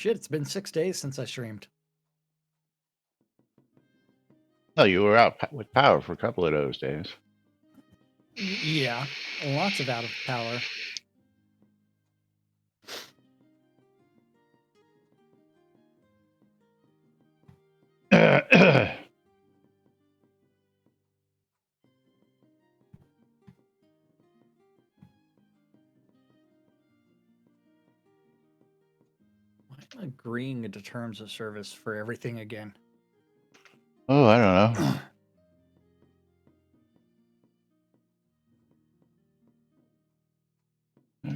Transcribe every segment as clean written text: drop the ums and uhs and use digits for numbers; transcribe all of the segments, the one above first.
shit, it's been 6 days since I streamed. No, you were out with power for a couple of those days. Yeah, lots of out of power. Why am I agreeing to terms of service for everything again? Oh, I don't know.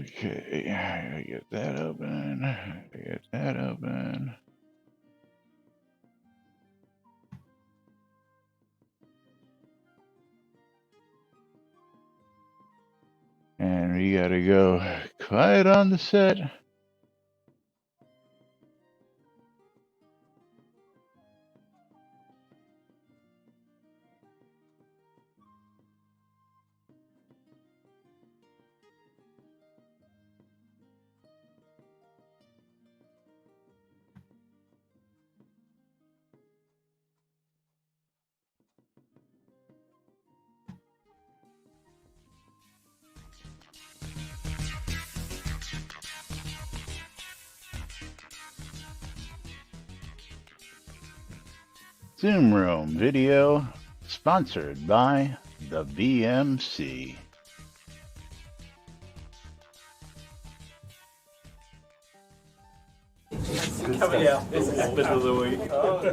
Okay, I get that open. I get that open. And we gotta go quiet on the set. Zoom Room video sponsored by the VMC.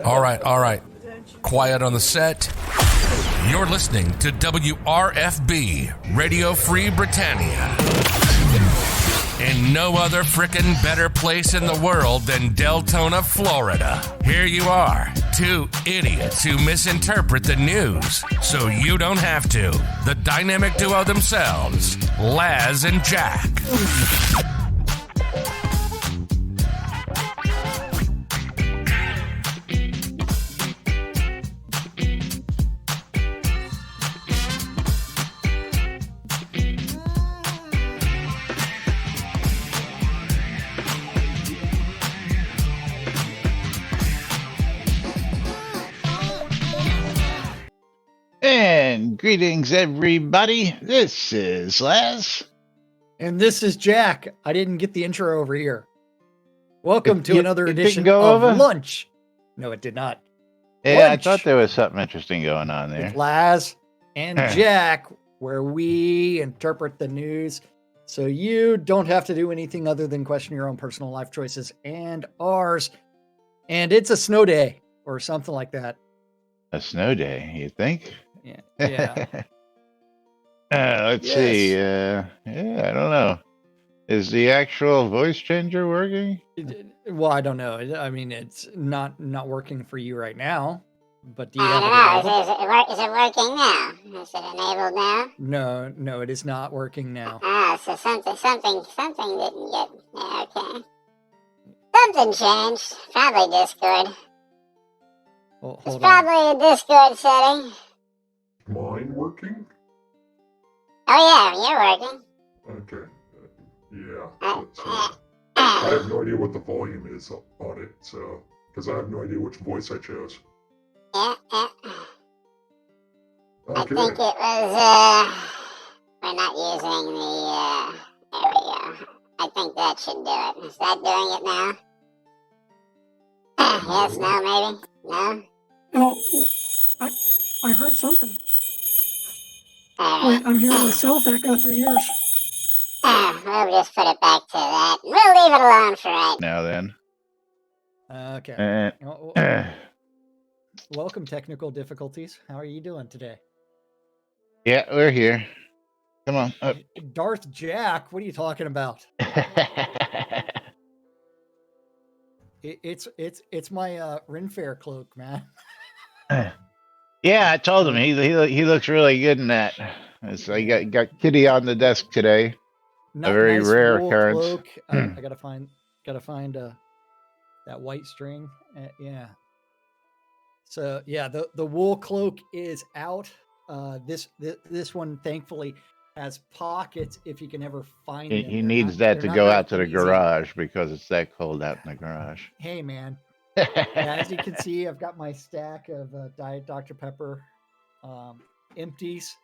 All right. Quiet on the set. You're listening to WRFB, Radio Free Britannia. In no other frickin' better place in the world than Deltona, Florida. Here you are, two idiots who misinterpret the news, so you don't have to. The dynamic duo themselves, Laz and Jack. And greetings, everybody. This is Laz. And this is Jack. I didn't get the intro over here. Welcome to another edition of Lunch. No, it did not. Yeah, Lunch I thought there was something interesting going on there. with Laz and Jack, where we interpret the news so you don't have to do anything other than question your own personal life choices and ours. And it's a snow day or something like that. A snow day, you think? Yeah. Let's see. Yeah, I don't know. Is the actual voice changer working? Well, I don't know. I mean, it's not working for you right now. But do you I have don't know. Is it working now? Is it enabled now? No, it is not working now. So something didn't get. Yeah, okay. Something changed. Probably Discord. Well, It's hold on. probably a Discord setting. Mine working? Oh yeah, you're working. Okay. Yeah. I have no idea what the volume is on it, so because I have no idea which voice I chose. Yeah. I Okay. think it was. We're not using the. There we go. I think that should do it. Is that doing it now? Yes, no, maybe? No? Oh, I heard something. Alright. Wait, I'm hearing myself echo through yours. We'll just put it back to that. We'll leave it alone for right Now then. Okay. Uh, Welcome, technical difficulties. How are you doing today? yeah, we're here. Come on. Up. Darth Jack, what are you talking about? It's my Ren Fair cloak, man. Yeah, I told him he looks really good in that. So I got Kitty on the desk today. A very Nice rare wool occurrence. Cloak. I gotta find that white string. Yeah. So yeah, the wool cloak is out. This one thankfully has pockets if you can ever find He, them. he They're needs not, that they're to not go very out to the easy. garage because it's that cold out in the garage. Hey, man. As you can see, I've got my stack of Diet Dr. Pepper empties.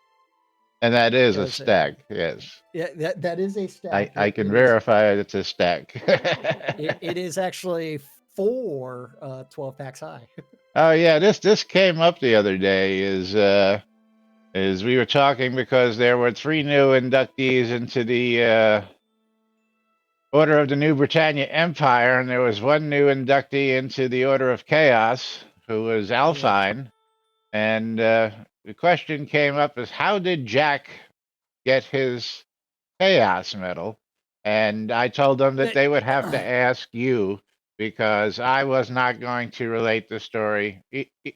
And that is a Because, stack, yes. Yeah, that is a stack. I can It verify it's a stack. it is actually 4 12 packs high. Oh yeah, this came up the other day is we were talking because there were 3 new inductees into the Order of the New Britannia Empire, and there was 1 new inductee into the Order of Chaos, who was Alfine. And the question came up is how did Jack get his Chaos medal? And I told them that they would have to ask you because I was not going to relate the story.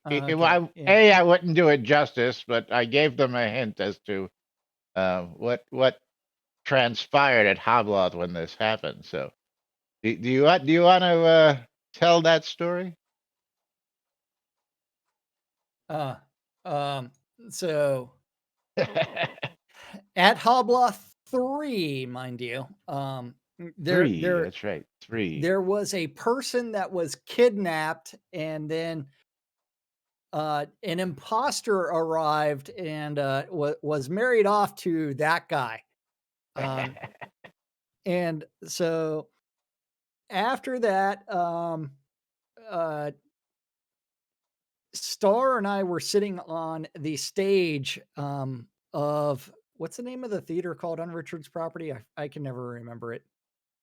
I wouldn't do it justice, but I gave them a hint as to what transpired at Hobloth when this happened. So, do you want to tell that story? So at Hobloth 3, mind you, That's right, 3. There was a person that was kidnapped, and then an imposter arrived and was married off to that guy. And so after that, Star and I were sitting on the stage of what's the name of the theater called on Richard's property? I can never remember it.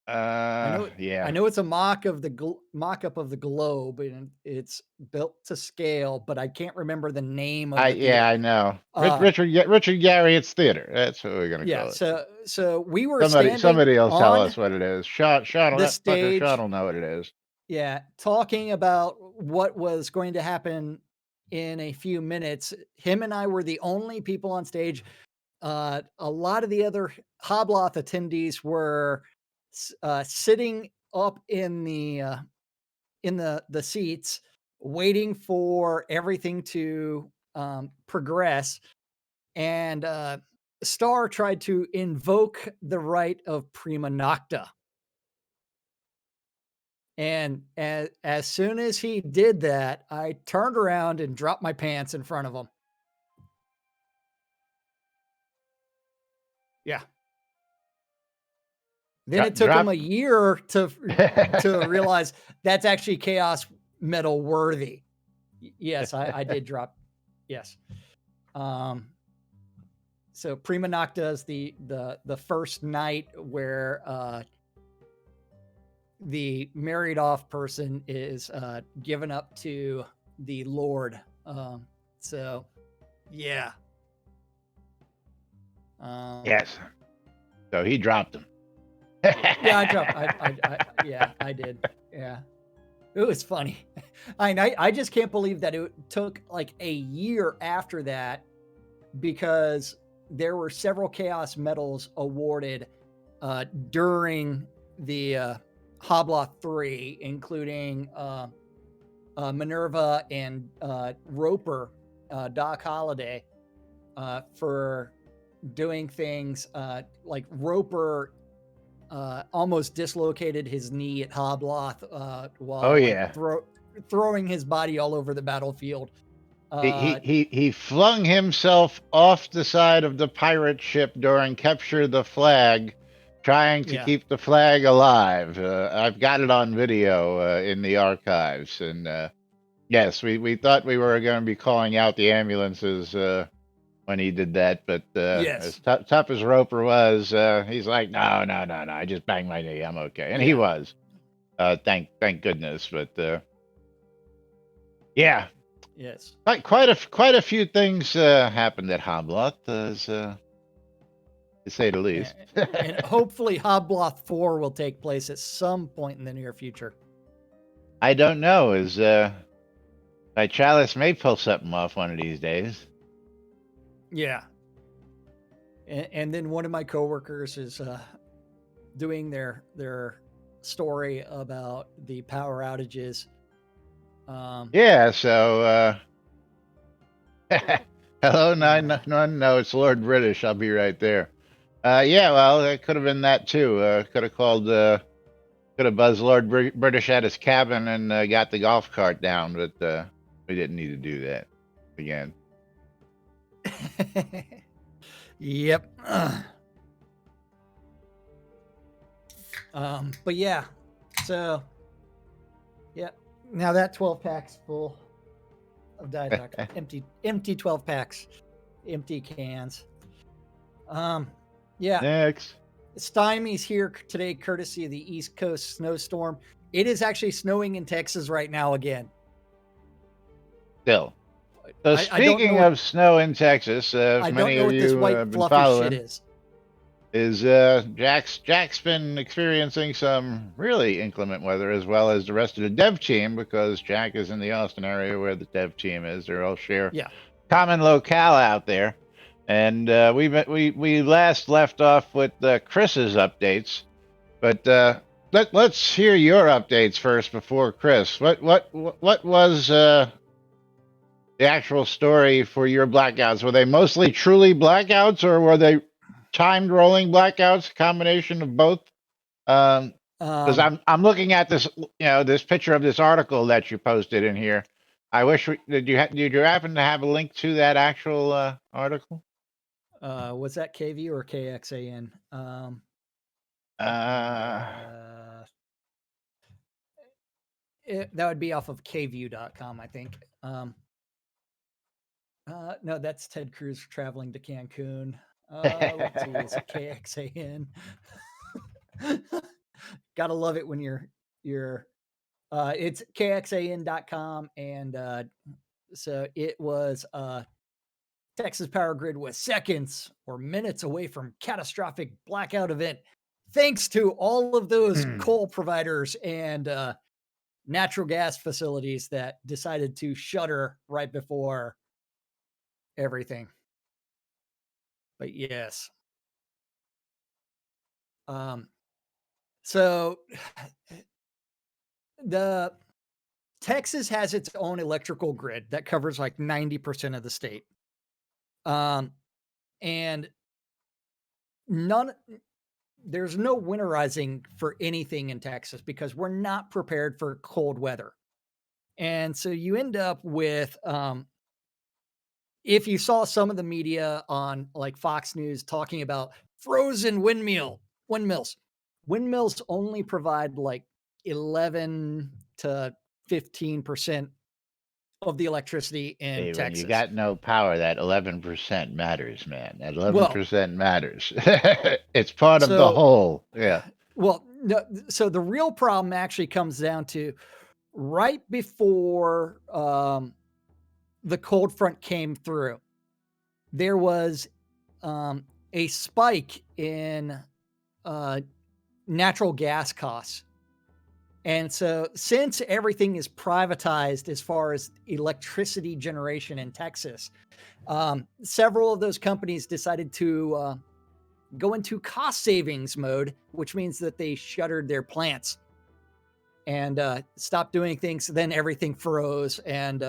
Yeah. I know it's a mock of the mock-up of the globe, and it's built to scale, but I can't remember the name of the theater. I know. Richard Garriott's theater. That's what we're gonna call it. So we were somebody else tell on us what it is. Sean the stage. Sean will know what it is. Yeah, talking about what was going to happen in a few minutes. Him and I were the only people on stage. A lot of the other Hobloth attendees were sitting up in the seats, waiting for everything to progress. And Star tried to invoke the right of prima nocta. And as soon as he did that, I turned around and dropped my pants in front of him. Yeah. Then it took him a year to realize that's actually Chaos Medal worthy. Yes, I did drop. Yes. So Prima Nocta is the first night where the married off person is given up to the Lord. So yeah. Yes. So he dropped him. Yeah, I dropped. I did. Yeah. It was funny. I just can't believe that it took like a year after that, because there were several Chaos medals awarded during the Hobloth 3, including Minerva and Roper, Doc Holliday, for doing things like Roper almost dislocated his knee at Hobloth while throwing his body all over the battlefield. He flung himself off the side of the pirate ship during Capture the Flag, trying to keep the flag alive. I've got it on video in the archives. And yes, we thought we were going to be calling out the ambulances when he did that. But as tough as Roper was, he's like, no, I just banged my knee. I'm okay. And he was. Thank goodness. But yeah. Yes. Quite a few things happened at Hobloth, to say the least. And hopefully Hobloth 4 will take place at some point in the near future. I don't know. Chalice may pull something off one of these days. Yeah. And then one of my coworkers is doing their story about the power outages. So hello 991. No, it's Lord British. I'll be right there. Yeah, well, it could have been that too. Could have called. Could have buzzed Lord British at his cabin and got the golf cart down, but we didn't need to do that again. Yep. But yeah, so yeah. Now that 12 packs full of Diet Dr. empty 12 packs, empty cans. Yeah. Next. Stymie's here today, courtesy of the East Coast snowstorm. It is actually snowing in Texas right now again. Still. So speaking of snow in Texas, I many don't know of what this you white have been fluffy following, shit is Jack's been experiencing some really inclement weather, as well as the rest of the dev team, because Jack is in the Austin area where the dev team is. They're all share common locale out there. And we last left off with Chris's updates, but let's hear your updates first before Chris. What was the actual story for your blackouts? Were they mostly truly blackouts, or were they timed rolling blackouts? A combination of both? Because I'm looking at this, this picture of this article that you posted in here. I wish did you happen to have a link to that actual article? Was that KV or KXAN? That would be off of kview.com, I think. No, that's Ted Cruz traveling to Cancun. Let's see, is it KXAN? Gotta love it when it's kxan.com, and so it was Texas Power Grid was seconds or minutes away from catastrophic blackout event, thanks to all of those coal providers and natural gas facilities that decided to shutter right before everything. But yes. So the Texas has its own electrical grid that covers like 90% of the state. And there's no winterizing for anything in Texas because we're not prepared for cold weather. And so you end up with, if you saw some of the media on like Fox News talking about frozen windmills only provide like 11 to 15% of the electricity in Texas. When you got no power, that 11% matters, man. That 11% matters. It's part of the whole. Yeah. Well, no, so the real problem actually comes down to right before the cold front came through, there was a spike in natural gas costs. And so since everything is privatized as far as electricity generation in Texas, several of those companies decided to go into cost savings mode, which means that they shuttered their plants and stopped doing things. Then everything froze. And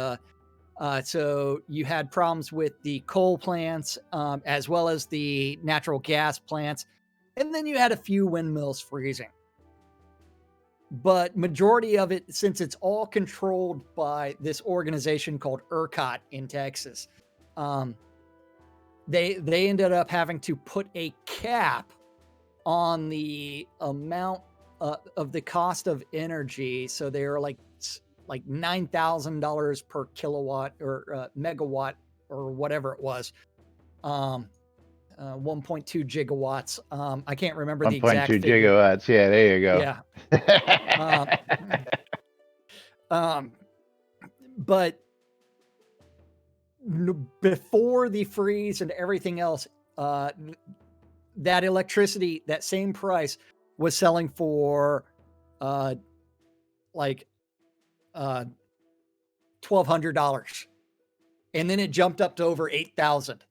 so you had problems with the coal plants as well as the natural gas plants. And then you had a few windmills freezing. But majority of it, since it's all controlled by this organization called ERCOT in Texas, they ended up having to put a cap on the amount of the cost of energy. So they were like $9,000 per kilowatt or megawatt or whatever it was. 1.2 gigawatts. I can't remember the exact 1.2 gigawatts. Yeah, there you go. Yeah. But before the freeze and everything else, that electricity, that same price, was selling for $1,200, and then it jumped up to over $8,000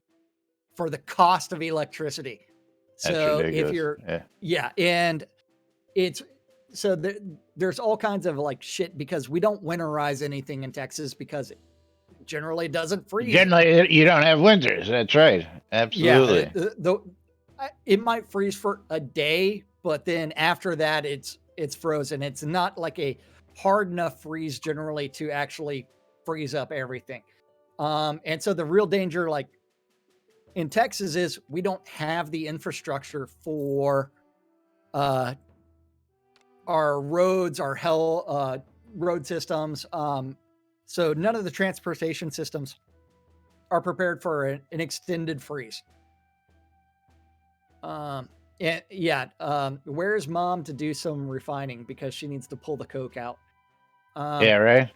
for the cost of electricity. So if you're, and it's so there's all kinds of like shit because we don't winterize anything in Texas because it generally doesn't freeze. Generally, you don't have winters. That's right. Absolutely. Yeah. it might freeze for a day, but then after that, it's frozen. It's not like a hard enough freeze generally to actually freeze up everything. And so the real danger, like in Texas, is we don't have the infrastructure for our roads, our road systems. So none of the transportation systems are prepared for an extended freeze. And yeah, where's mom to do some refining because she needs to pull the coke out? Yeah, right.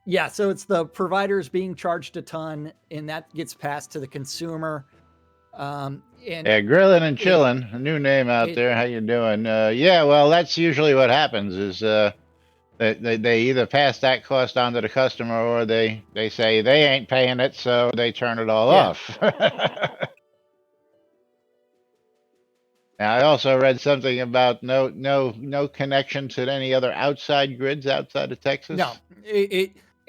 Yeah, so it's the providers being charged a ton, and that gets passed to the consumer. And Yeah, grilling and chilling, a new name out there. How you doing? Yeah, well, that's usually what happens is they either pass that cost on to the customer or they say they ain't paying it, so they turn it all off. Now, I also read something about no connection to any other outside grids outside of Texas. No,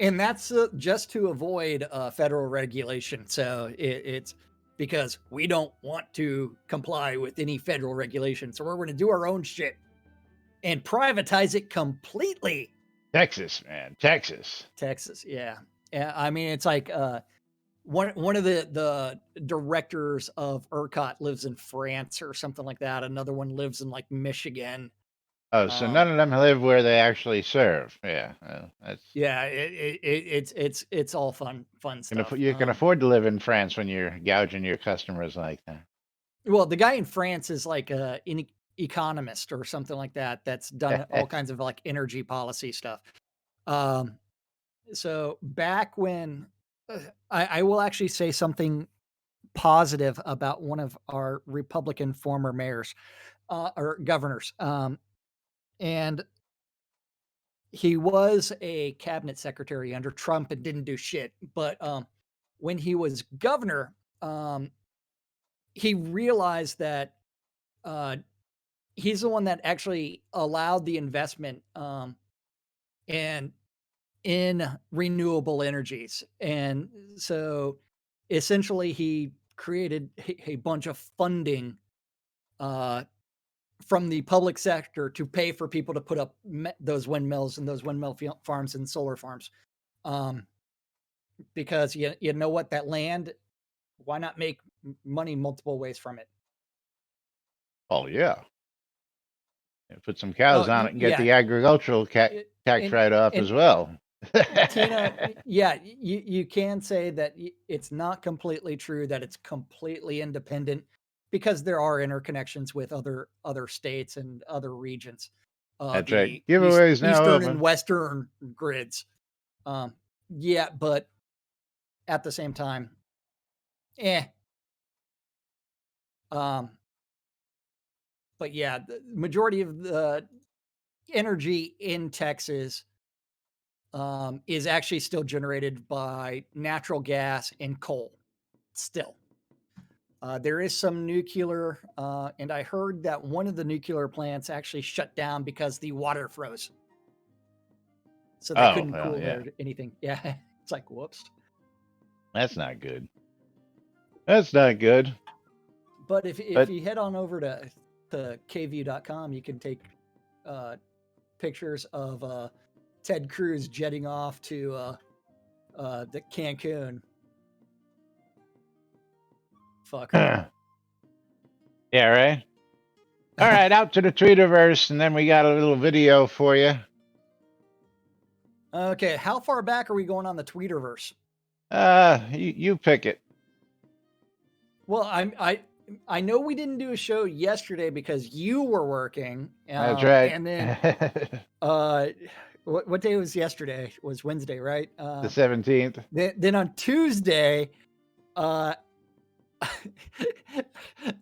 and that's just to avoid federal regulation. So it's because we don't want to comply with any federal regulation. So we're going to do our own shit and privatize it completely. Texas, man, Texas, yeah. I mean, it's like one of the directors of ERCOT lives in France or something like that. Another one lives in like Michigan. Oh, so none of them live where they actually serve. Yeah, that's yeah. It's all fun stuff. You can afford to live in France when you're gouging your customers like that. Well, the guy in France is like an economist or something like that. That's done all kinds of like energy policy stuff. So back when I will actually say something positive about one of our Republican former mayors or governors. And he was a cabinet secretary under Trump and didn't do shit. But when he was governor, he realized that he's the one that actually allowed the investment and in renewable energies. And so essentially he created a bunch of funding from the public sector to pay for people to put up those windmills and those windmill farms and solar farms. Because you know what, that land, why not make money multiple ways from it? Oh yeah. Put some cows on it and get the agricultural tax write-off as well. Tina, yeah, you can say that it's not completely true that it's completely independent because there are interconnections with other states and other regions. That's right. Giveaways now Eastern open. and Western grids. Yeah, but at the same time, but yeah, the majority of the energy in Texas is actually still generated by natural gas and coal. Still, there is some nuclear, and I heard that one of the nuclear plants actually shut down because the water froze, so they couldn't cool anything. Yeah, it's like whoops. That's not good. That's not good. But if you head on over to kview.com, you can take pictures of Ted Cruz jetting off to the Cancun. Fucker. Yeah, right? All right, out to the Tweeterverse, and then we got a little video for you. Okay, how far back are we going on the Tweeterverse? You pick it. Well, I know we didn't do a show yesterday because you were working. That's right. And then what day was yesterday? It was Wednesday, right? The 17th. Then on Tuesday,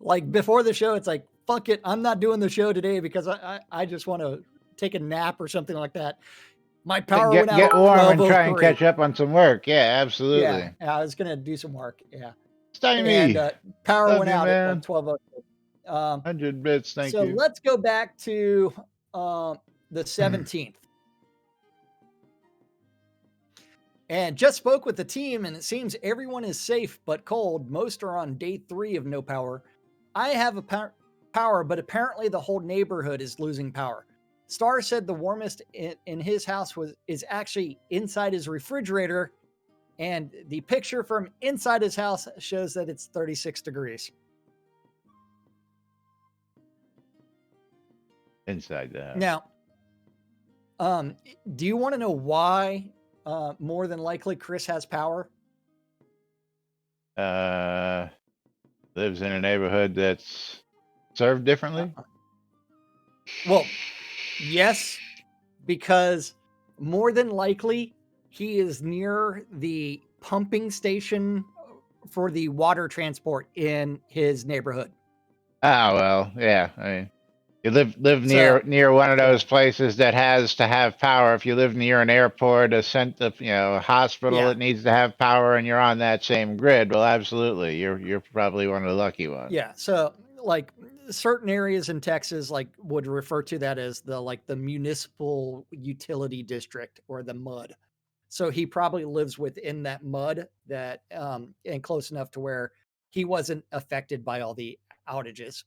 like before the show, it's like, fuck it, I'm not doing the show today because I just want to take a nap or something like that. My power went out. Get warm and try and catch up on some work. Yeah, absolutely. Yeah, I was gonna do some work. Yeah. And power went out at 12:00. 100 bits. Thank you. So let's go back to the 17th. And just spoke with the team, and it seems everyone is safe but cold. Most are on day 3 of no power. I have a power, but apparently the whole neighborhood is losing power. Star said the warmest in his house is actually inside his refrigerator, and the picture from inside his house shows that it's 36 degrees. Inside the house. Now, do you want to know why more than likely Chris has power? Lives in a neighborhood that's served differently. Well, yes, because more than likely he is near the pumping station for the water transport in his neighborhood. Ah, well, yeah. I mean, you live near one of those places that has to have power. If you live near an airport, a hospital that needs to have power, and you're on that same grid, well, absolutely, you're probably one of the lucky ones. Yeah. So like certain areas in Texas would refer to that as the municipal utility district or the MUD. So he probably lives within that MUD that and close enough to where he wasn't affected by all the outages.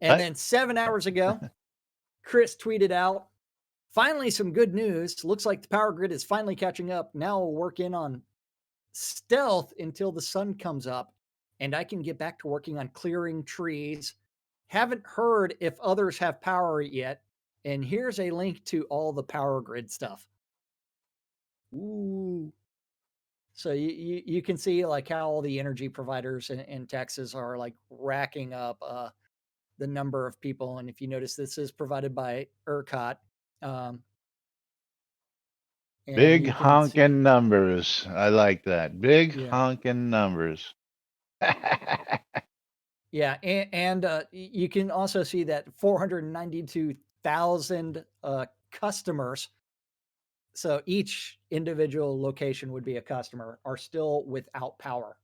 And then 7 hours ago, Chris tweeted out, "Finally, some good news. Looks like the power grid is finally catching up. Now we'll work in on stealth until the sun comes up and I can get back to working on clearing trees. Haven't heard if others have power yet. And here's a link to all the power grid stuff." Ooh. So you can see how all the energy providers in Texas are racking up the number of people. And if you notice, this is provided by ERCOT. Big honking numbers. I like that. Big honking numbers. Yeah, and you can also see that 492,000 customers, so each individual location would be a customer, are still without power.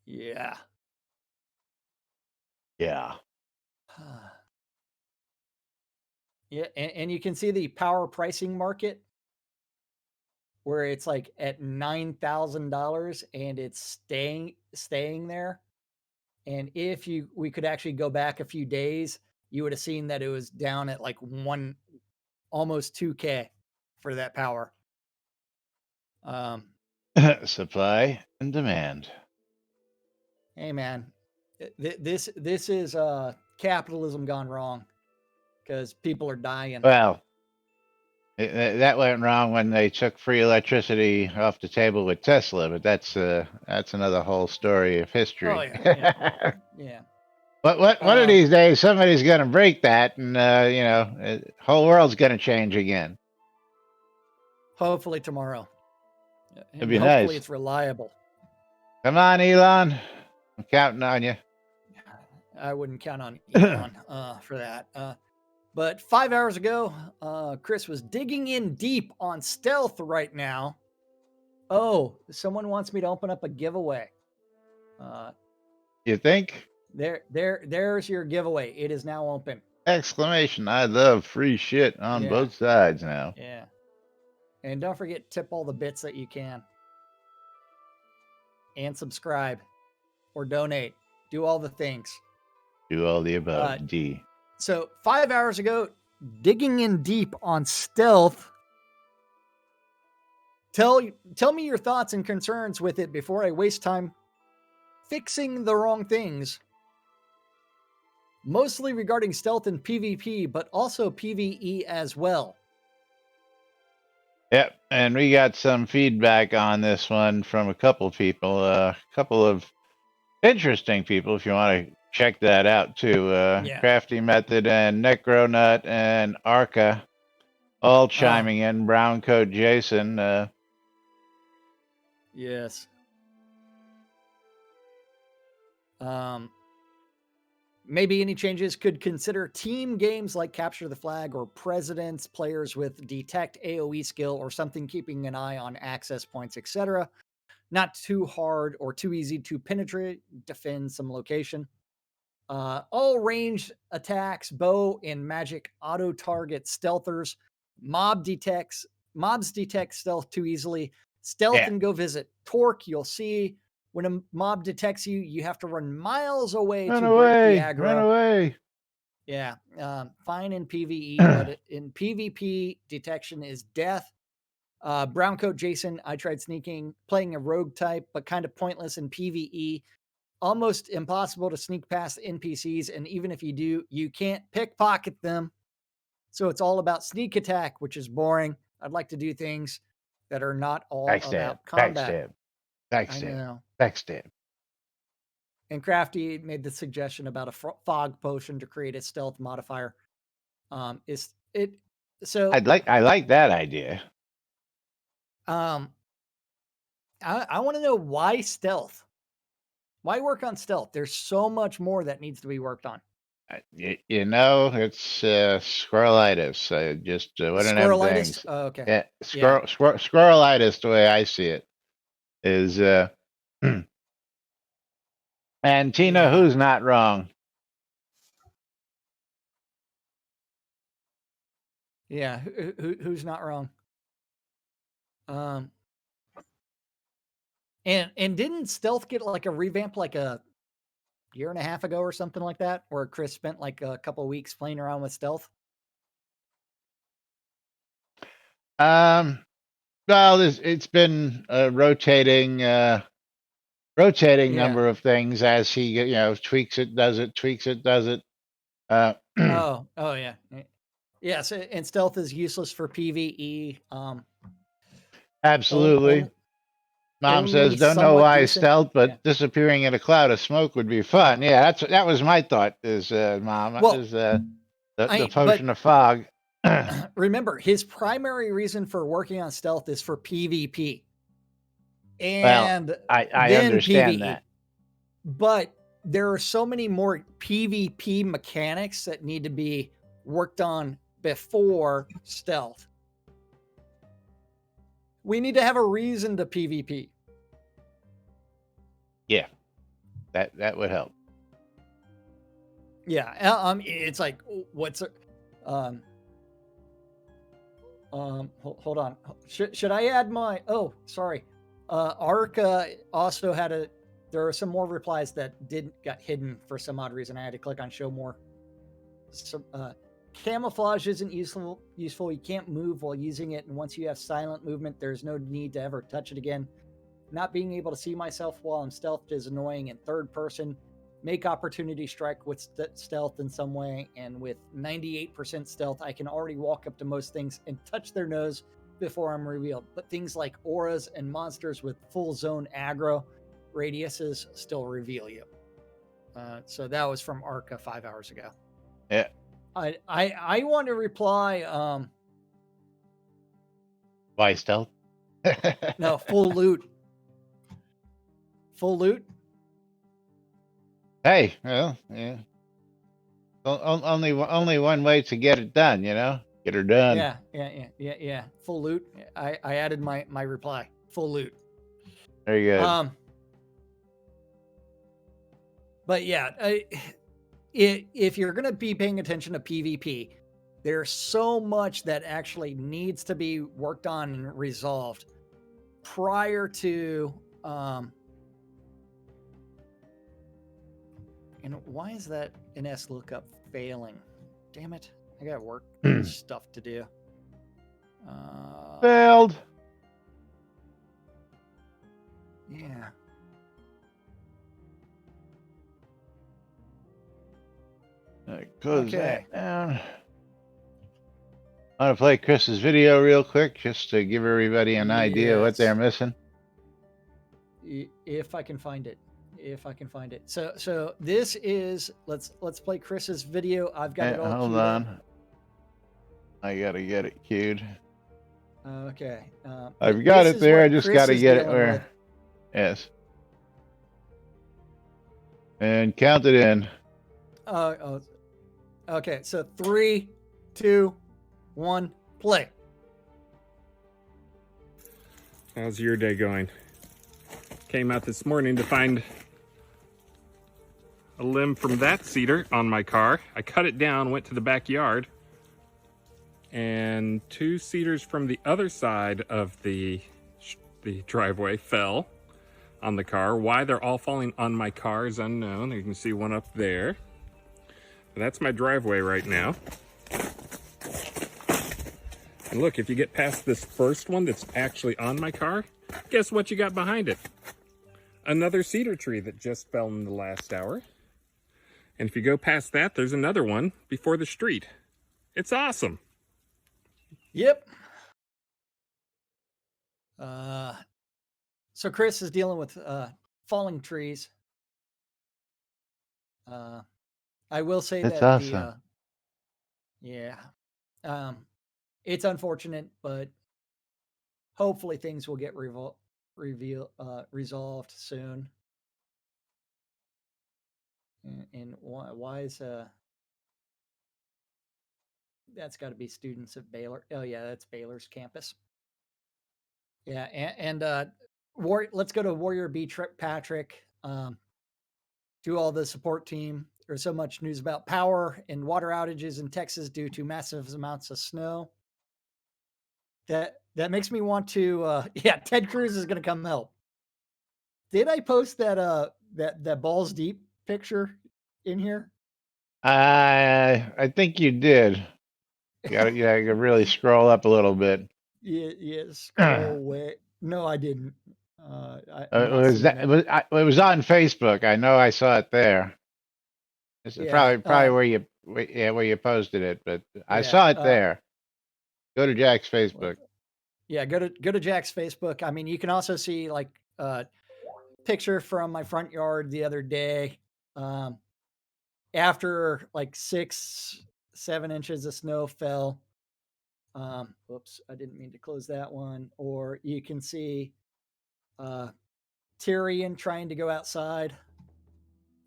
Yeah. Yeah. Yeah, and you can see the power pricing market where it's at $9,000 and it's staying there. And if we could actually go back a few days, you would have seen that it was down at almost 2K for that power. Supply and demand. Hey man, this is capitalism gone wrong because people are dying. Well, that went wrong when they took free electricity off the table with Tesla, but that's another whole story of history. Oh yeah, yeah. But one of these days somebody's going to break that, and whole world's going to change again. Hopefully tomorrow. It'd be hopefully nice. It's reliable. Come on, Elon. I'm counting on you. I wouldn't count on Elon for that. But 5 hours ago, Chris was digging in deep on stealth right now. Oh, someone wants me to open up a giveaway. You think? There's your giveaway. It is now open. Exclamation. I love free shit on both sides now. Yeah. And don't forget, tip all the bits that you can. And subscribe. Or donate. Do all the things. Do all the above. D. So 5 hours ago, digging in deep on stealth. Tell me your thoughts and concerns with it before I waste time fixing the wrong things. Mostly regarding stealth and PvP, but also PvE as well. Yep, and we got some feedback on this one from a couple people, a couple of interesting people, if you want to check that out too. Crafty Method and Necronut and Arca all chiming in. Browncoat Jason. Yes. Maybe any changes could consider team games like Capture the Flag or Presidents, players with detect AoE skill or something, keeping an eye on access points, etc. Not too hard or too easy to penetrate, defend some location. All ranged attacks, bow and magic auto target stealthers. Mobs detect stealth too easily. Stealth and go visit Torque. You'll see when a mob detects you, you have to run miles away Run to away! break the aggro. Run away! Yeah, fine in PvE, but in PvP, detection is death. Browncoat Jason, I tried playing a rogue type, but kind of pointless in PvE. Almost impossible to sneak past NPCs, and even if you do, you can't pickpocket them. So it's all about sneak attack, which is boring. I'd like to do things that are not all Backstab. about combat. Backstab. I Backstab. know. Backstab. And Crafty made the suggestion about a fog potion to create a stealth modifier. So I like that idea. I want to know why stealth. Why work on stealth? There's so much more that needs to be worked on. You know, it's squirrelitis. Just one of them Squirrelitis? things. Oh, okay. Yeah, squirrelitis. The way I see it is, and Tina, Yeah. who's not wrong? Yeah, who's not wrong? And didn't stealth get like a revamp like a year and a half ago or something like that, where Chris spent like a couple of weeks playing around with stealth? Well, it's been a rotating number of things as he tweaks it, does it, tweaks it, does it. Oh yeah. Yes, and stealth is useless for PvE. Absolutely. Mom says, don't know why stealth, but disappearing in a cloud of smoke would be fun. Yeah, that was my thought. Is Mom? Well, is the potion of fog? Remember, his primary reason for working on stealth is for PvP. And well, I understand PvE. that, but there are so many more PvP mechanics that need to be worked on before stealth. We need to have a reason to PvP. Yeah, that would help. Yeah, it's like hold on. Should I add my? Oh, sorry. Arca also had there are some more replies that got hidden for some odd reason. I had to click on show more. Camouflage isn't useful. You can't move while using it, and once you have silent movement, there's no need to ever touch it again. Not being able to see myself while I'm stealthed is annoying. In third person, make opportunity strike with stealth in some way, and with 98% stealth, I can already walk up to most things and touch their nose before I'm revealed. But things like auras and monsters with full zone aggro radiuses still reveal you. So that was from Arca 5 hours ago. Yeah. I want to reply. Why stealth? No, full loot. Full loot. Hey, well, yeah. Only one way to get it done, Get her done. Yeah. Full loot. I added my reply. Full loot. Very good. But yeah, if you're going to be paying attention to PvP, there's so much that actually needs to be worked on and resolved prior to. And why is that NS lookup failing? Damn it! I got work stuff to do. Failed. Yeah. Close that down. I want to play Chris's video real quick, just to give everybody an idea what they're missing. If I can find it. So this is let's play Chris's video. I've got it all. Hold on. I gotta get it queued. Okay. I've got it there. I just gotta get it where. Yes. And count it in. Okay. So 3, 2, 1, play. How's your day going? Came out this morning to find a limb from that cedar on my car. I cut it down, went to the backyard, and 2 cedars from the other side of the driveway fell on the car. Why they're all falling on my car is unknown. You can see one up there. That's my driveway right now. And look, if you get past this first one that's actually on my car, guess what you got behind it? Another cedar tree that just fell in the last hour. And if you go past that, there's another one before the street. It's awesome. Yep. So Chris is dealing with falling trees. I will say That's that awesome. it's unfortunate, but hopefully things will get resolved soon. And why is that's got to be students at Baylor? Oh yeah, that's Baylor's campus. Yeah, and let's go to Warrior B. Patrick. To all the support team. There's so much news about power and water outages in Texas due to massive amounts of snow. That makes me want to. Ted Cruz is going to come help. Did I post that balls deep picture in here? I think you did. You gotta really scroll up a little bit. Yeah, scroll away. No, I didn't. It was on Facebook. I know I saw it there. It's probably where you posted it, but I saw it there. Go to Jack's Facebook. Yeah, go to Jack's Facebook. I mean, you can also see like picture from my front yard the other day. After like 6-7 inches of snow fell. Whoops, I didn't mean to close that one. Or you can see Tyrion trying to go outside.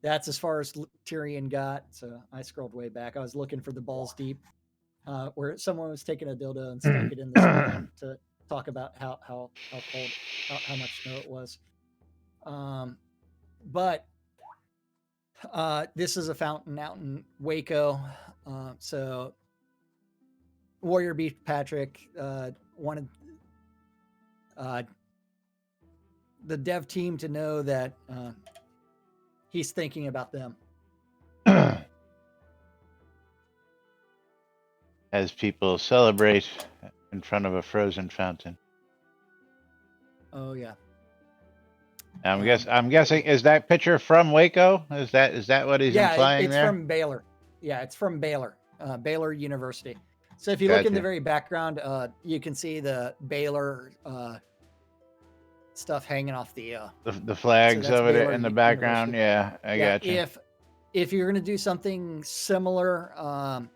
That's as far as Tyrion got. So I scrolled way back. I was looking for the balls deep, where someone was taking a dildo and stuck it in the snow to talk about how cold, how much snow it was. But this is a fountain out in Waco. So Warrior Beef Patrick wanted the dev team to know that he's thinking about them. As people celebrate in front of a frozen fountain. Oh yeah. I'm guessing, is that picture from Waco? Is that what he's implying there? Yeah, it's from Baylor. Yeah, it's from Baylor, Baylor University. So if you look in the very background, you can see the Baylor stuff hanging off the flags over there in the background. University. Yeah, I got you. If you're going to do something similar,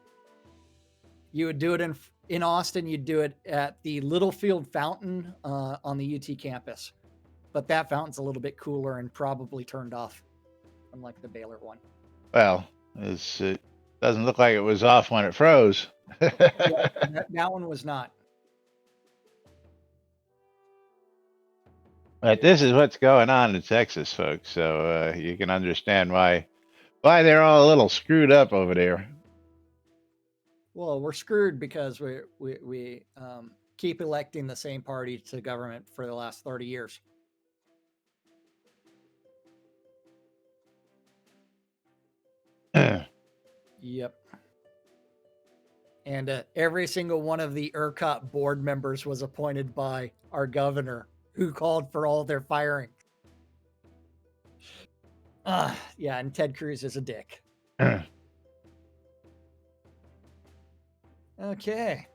you would do it in Austin. You'd do it at the Littlefield Fountain on the UT campus. But that fountain's a little bit cooler and probably turned off, unlike the Baylor one. Well, it doesn't look like it was off when it froze. That one was not. But this is what's going on in Texas, folks. So you can understand why they're all a little screwed up over there. Well, we're screwed because we keep electing the same party to government for the last 30 years. Yep. And every single one of the ERCOT board members was appointed by our governor, who called for all their firing. Yeah, and Ted Cruz is a dick. Okay.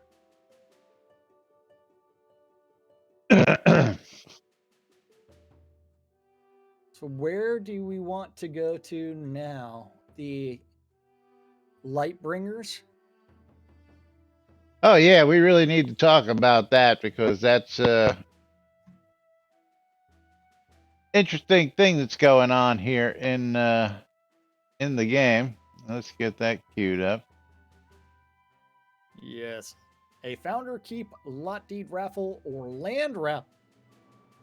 So where do we want to go to now? The Lightbringers? Oh yeah, we really need to talk about that because that's interesting thing that's going on here in the game. Let's get that queued up. Yes. A Founder Keep Lot Deed Raffle or Land Raffle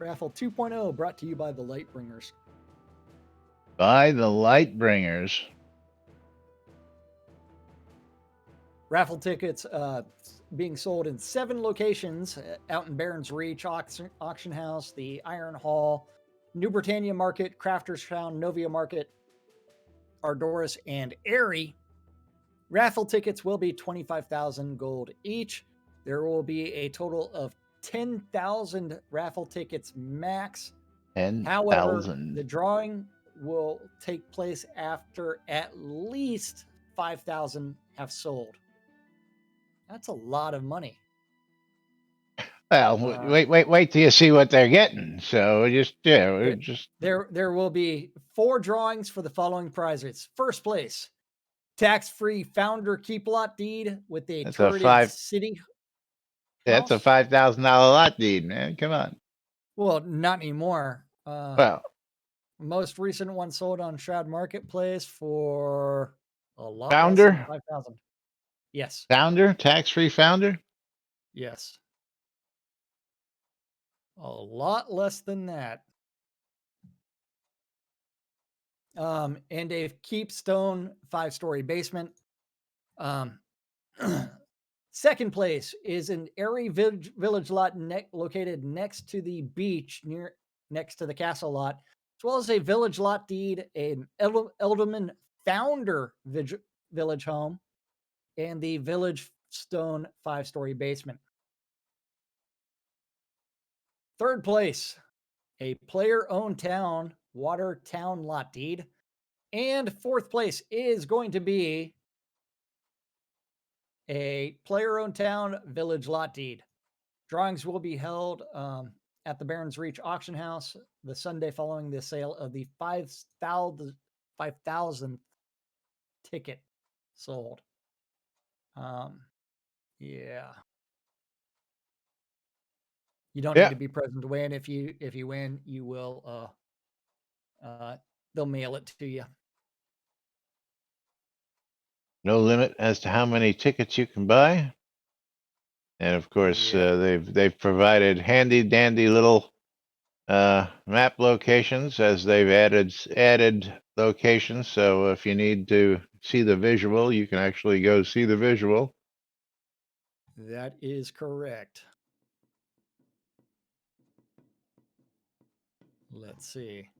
2.0 brought to you by the Lightbringers. By the Lightbringers. Raffle tickets being sold in 7 locations out in Barron's Reach, Auction House, the Iron Hall, New Britannia Market, Crafters Town, Novia Market, Ardoris, and Erie. Raffle tickets will be 25,000 gold each. There will be a total of 10,000 raffle tickets max. However, 10,000. the drawing will take place after at least 5,000 have sold. That's a lot of money. Well, wait till you see what they're getting. So just There will be 4 drawings for the following prizes. First place, tax-free founder keep lot deed with a That's turreted city. that's a house. $5,000 lot deed, man. Come on. Well, not anymore. Well, Most recent one sold on Shroud Marketplace for a lot less founder, than 5,000. Yes. tax-free founder. Yes. A lot less than that. And a Keepstone 5-story basement. Second place is an Erie village lot located next to the beach, next to the castle lot, as well as a village lot deed, an Elderman founder village home, and the village stone 5-story basement. Third place, a player-owned town water town lot deed. And fourth place is going to be a player-owned town village lot deed. Drawings will be held at the Barons Reach auction house the Sunday following the sale of the 5,000th ticket sold. Yeah. You don't need to be present to win. If you win, you will they'll mail it to you. No limit as to how many tickets you can buy. And of course, they've provided handy dandy little map locations as they've added locations. So if you need to see the visual, you can actually go see the visual. That is correct. Let's see.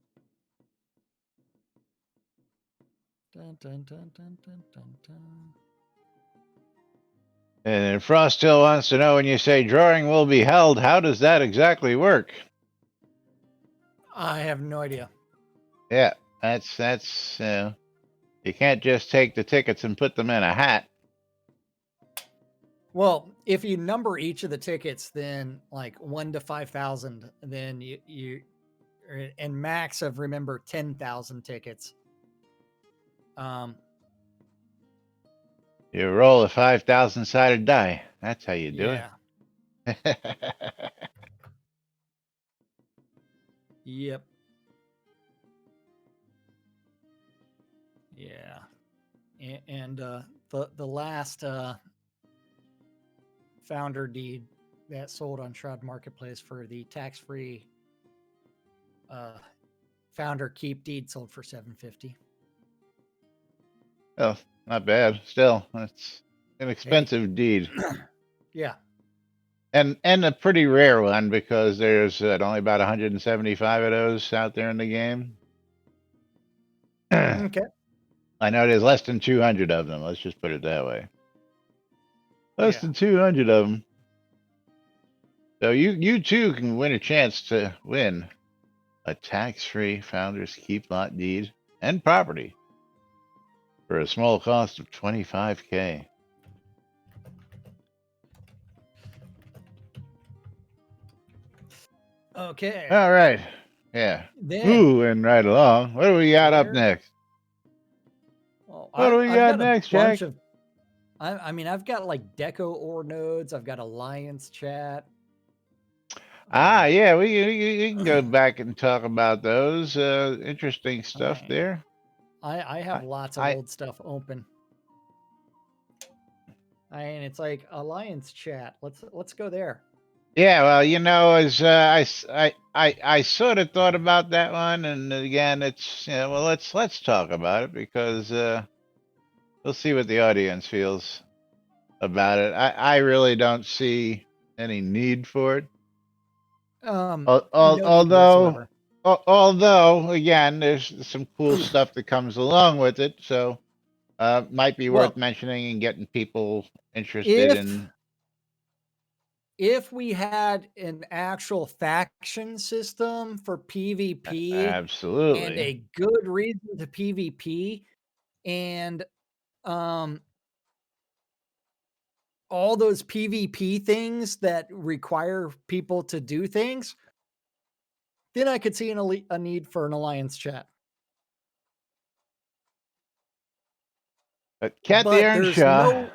Dun, dun, dun, dun, dun, dun, dun. And Frost still wants to know, when you say drawing will be held, how does that exactly work? I have no idea. Yeah, that's you can't just take the tickets and put them in a hat. Well, if you number each of the tickets, then like 1 to 5,000, then you and max of, remember, 10,000 tickets. You roll a 5,000 sided die. That's how you do it. Yep. Yeah. And the last founder deed that sold on Shroud Marketplace for the tax-free founder keep deed sold for $750. Oh, not bad. Still, that's an expensive deed. Yeah. And a pretty rare one, because there's only about 175 of those out there in the game. Okay. I know there's less than 200 of them. Let's just put it that way. Less than 200 of them. So you too can win a chance to win a tax-free founder's keep lot deed and property for a small cost of 25K. Okay. All right. Yeah. Then, moving right along. What do we got up next? Well, what do we got next, Jack? I mean, I've got like Deco Ore nodes. I've got Alliance chat. Yeah, we can go back and talk about those. Interesting stuff there. I have lots of old stuff open. And it's like Alliance chat. Let's go there. Yeah, well, as I sort of thought about that one, and again, it's well, let's talk about it, because we'll see what the audience feels about it. I really don't see any need for it. No although need Although, again, there's some cool stuff that comes along with it, so might be worth Well, mentioning and getting people interested in. if we had an actual faction system for PvP and Absolutely. a good reason to PvP and all those PvP things that require people to do things, then I could see a need for an alliance chat. But Kathy But Earnshaw.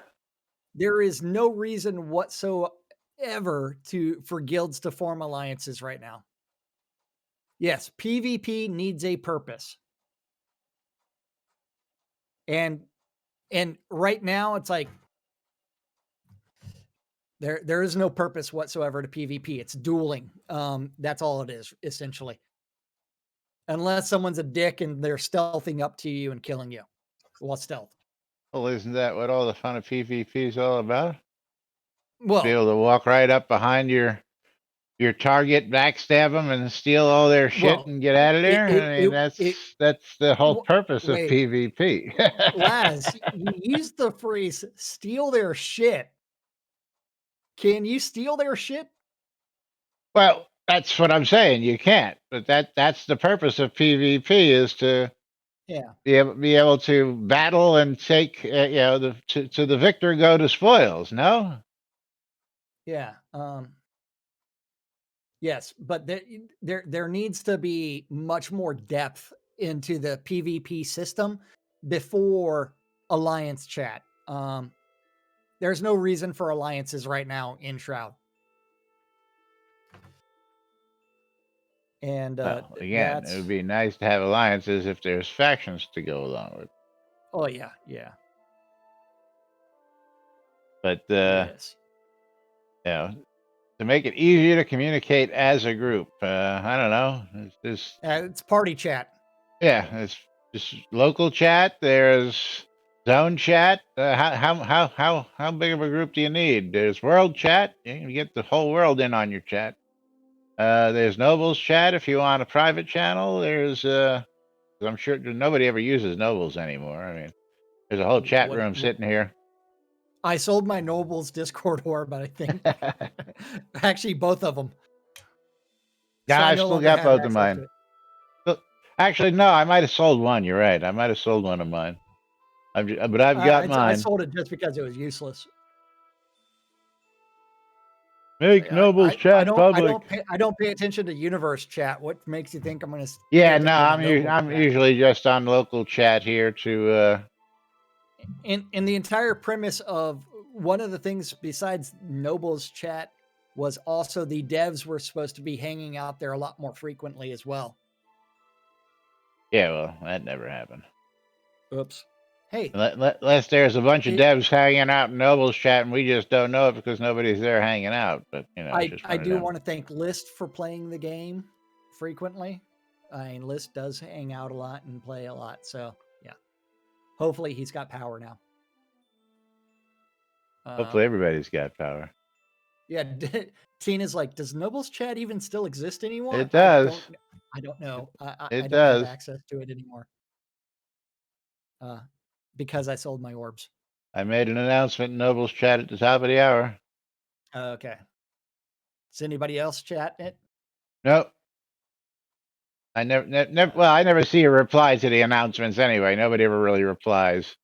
there is no reason whatsoever for guilds to form alliances right now. Yes, PvP needs a purpose. And right now it's like there is no purpose whatsoever to PvP. It's dueling. That's all it is, essentially. Unless someone's a dick and they're stealthing up to you and killing you. Well, stealth. Well, isn't that what all the fun of PvP is all about? Well, Be able to walk right up behind your target, backstab them, and steal all their shit and get out of there. I mean, that's the whole purpose of wait, PvP. Laz, you used the phrase "steal their shit." Can you steal their shit? Well, that's what I'm saying. You can't, but that's the purpose of PvP is to Yeah. be able to battle and take to the victor go the spoils. No. Yeah. Yes, but there needs to be much more depth into the PvP system before alliance chat. There's no reason for alliances right now in Shroud. And Well, again, it would be nice to have alliances if there's factions to go along with. Oh yeah, yeah. But yes. To make it easier to communicate as a group, I don't know. It's party chat. Yeah, it's just local chat. There's zone chat. How big of a group do you need? There's world chat. You can get the whole world in on your chat. There's nobles chat if you want a private channel. There's I'm sure nobody ever uses nobles anymore. I mean, there's a whole chat room sitting here. I sold my nobles Discord orb, but I think actually both of them. Yeah, I've still got both of mine. Actually, no, I might have sold one. You're right. I might have sold one of mine. But I've got mine. I sold it just because it was useless. Make nobles chat public. I don't pay attention to universe chat. What makes you think I'm going to? Yeah, no, I'm usually just on local chat here to. And the entire premise of one of the things besides nobles chat was also the devs were supposed to be hanging out there a lot more frequently as well. Yeah, well, that never happened. Oops. Hey. Unless there's a bunch of devs hanging out in Nobles chat and we just don't know it because nobody's there hanging out. But, I do want to thank List for playing the game frequently. I mean, List does hang out a lot and play a lot. So, yeah. Hopefully he's got power now. Hopefully everybody's got power. Yeah. Tina's like, does Nobles chat even still exist anymore? It does. I don't know. I don't have access to it anymore. Because I sold my orbs. I made an announcement in Nobles chat at the top of the hour. Okay. Does anybody else chat it? Nope. I never see a reply to the announcements anyway. Nobody ever really replies.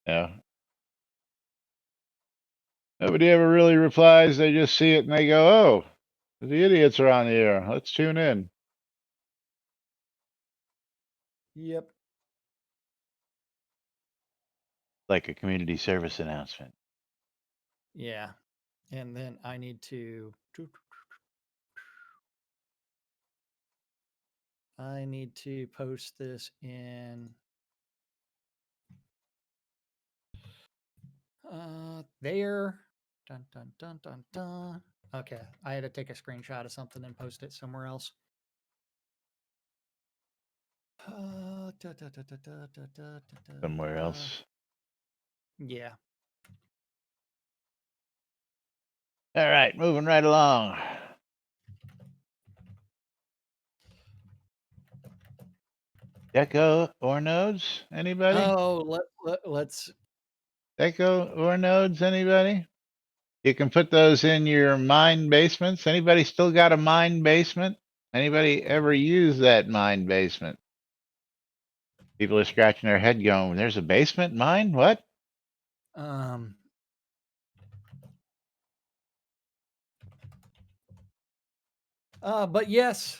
Yeah. Nobody ever really replies. They just see it and they go, "Oh, the idiots are on the air. Let's tune in." Yep. Like a community service announcement. Yeah. And then I need to post this in there. Dun dun dun dun dun. Okay. I had to take a screenshot of something and post it somewhere else. Somewhere else. Yeah. All right, moving right along. Deco or nodes? Anybody? Oh, let's. Deco or nodes? Anybody? You can put those in your mine basements. Anybody still got a mine basement? Anybody ever use that mine basement? People are scratching their head going, there's a basement mine? What? Um, but yes,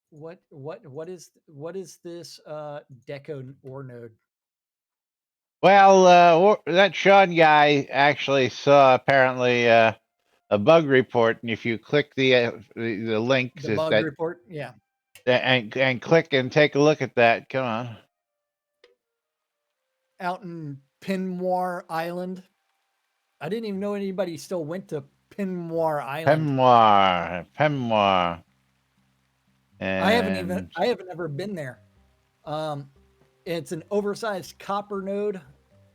what is this deco or node? Well, that Sean guy actually saw apparently a bug report, and if you click the link The is bug that report? Yeah. and click and take a look at that. Come on. Out in Pinmoir Island. I didn't even know anybody still went to Pinmoir Island. Pemoir. And I haven't ever been there. Um, it's an oversized copper node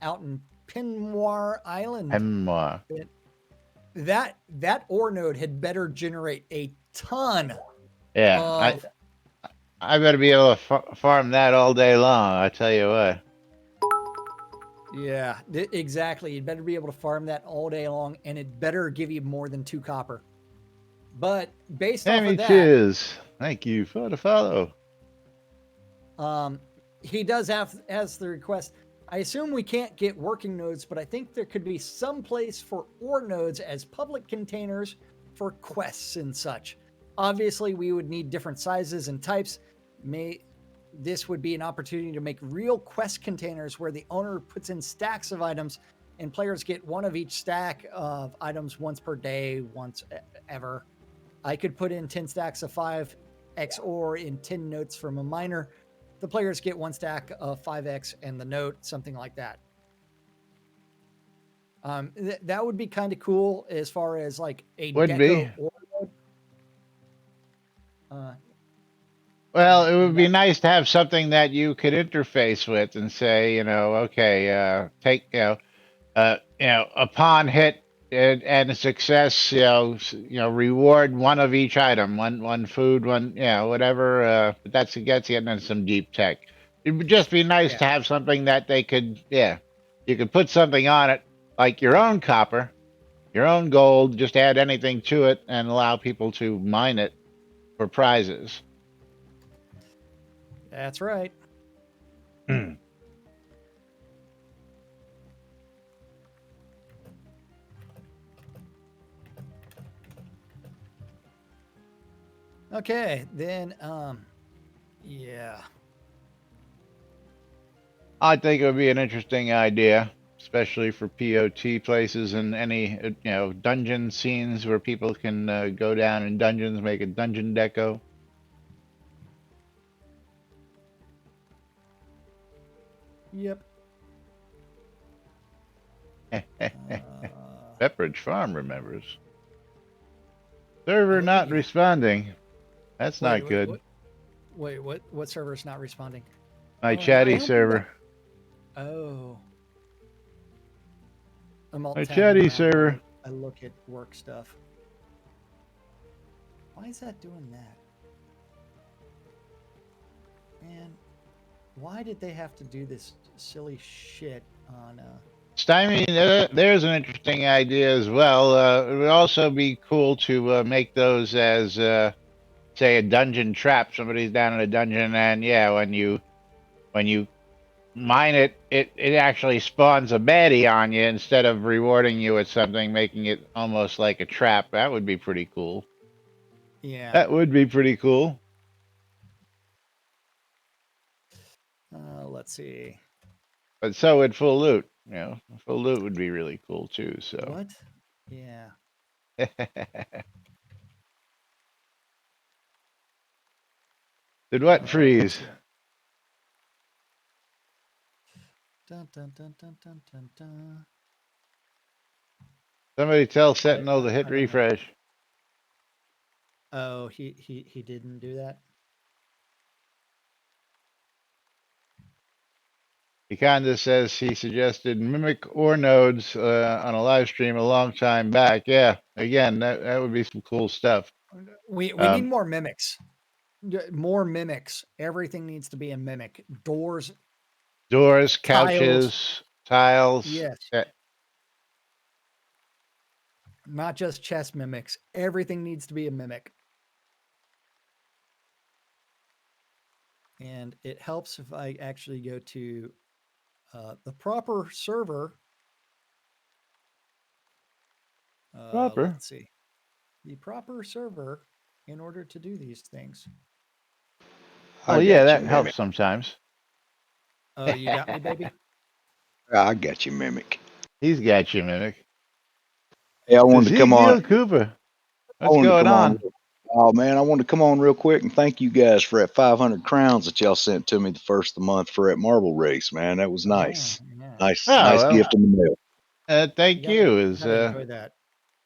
out in Pinmoir Island. Pemoir. That ore node had better generate a ton Yeah, of. I better be able to farm that all day long. I tell you what. Yeah, exactly. You'd better be able to farm that all day long, and it better give you more than 2 copper. But based off Sammy of that, Chiz, thank you for the follow. he does have as the request. I assume we can't get working nodes, but I think there could be some place for ore nodes as public containers for quests and such. Obviously, we would need different sizes and types. This would be an opportunity to make real quest containers where the owner puts in stacks of items and players get one of each stack of items once per day, once ever. I could put in 10 stacks of 5x ore in 10 notes from a miner. The players get 1 stack of 5x and the note, something like that. That would be kind of cool as far as like a Would deco be. ore node. Well, it would be nice to have something that you could interface with and say, okay, take, upon hit and success, reward one of each item, one food, one, whatever. But that's gets getting into some deep tech. It would just be nice to have something that they could, you could put something on it, like your own copper, your own gold, just add anything to it and allow people to mine it for prizes. That's right. Okay, then yeah. I think it would be an interesting idea, especially for POT places and any dungeon scenes where people can go down in dungeons, make a dungeon deco. Yep. Pepperidge Farm remembers. Server not responding. That's not good. What server is not responding? My chatty server. Oh. My chatty server. I look at work stuff. Why is that doing that? Man, why did they have to do this silly shit on Stymie, there's an interesting idea as well. It would also be cool to make those as, say, a dungeon trap. Somebody's down in a dungeon, and when you mine it, it actually spawns a baddie on you instead of rewarding you with something, making it almost like a trap. That would be pretty cool. Yeah. That would be pretty cool. Let's see. But so would full loot. Full loot would be really cool too. So what? Yeah. Did what freeze? Dun, dun, dun, dun, dun, dun, dun. Somebody tell Sentinel to hit refresh. Oh, he didn't do that. He kind of says he suggested mimic ore nodes on a live stream a long time back. Yeah, again, that would be some cool stuff. We need more mimics. More mimics. Everything needs to be a mimic. Doors, Doors, tiles. couches, tiles. Yes. Not just chess mimics. Everything needs to be a mimic. And it helps if I actually go to the proper server. Proper. Let's see. The proper server in order to do these things. Oh, yeah, that helps sometimes. Oh, you got me, baby? I got you, Mimic. He's got you, Mimic. Hey, I wanted to come on. Ezekiel Cooper. I What's wanted to going come on? Oh, man, I wanted to come on real quick and thank you guys for that 500 crowns that y'all sent to me the first of the month for that marble race, man. That was nice. Yeah. Nice well, gift in the mail. Thank you. Gotta enjoy that.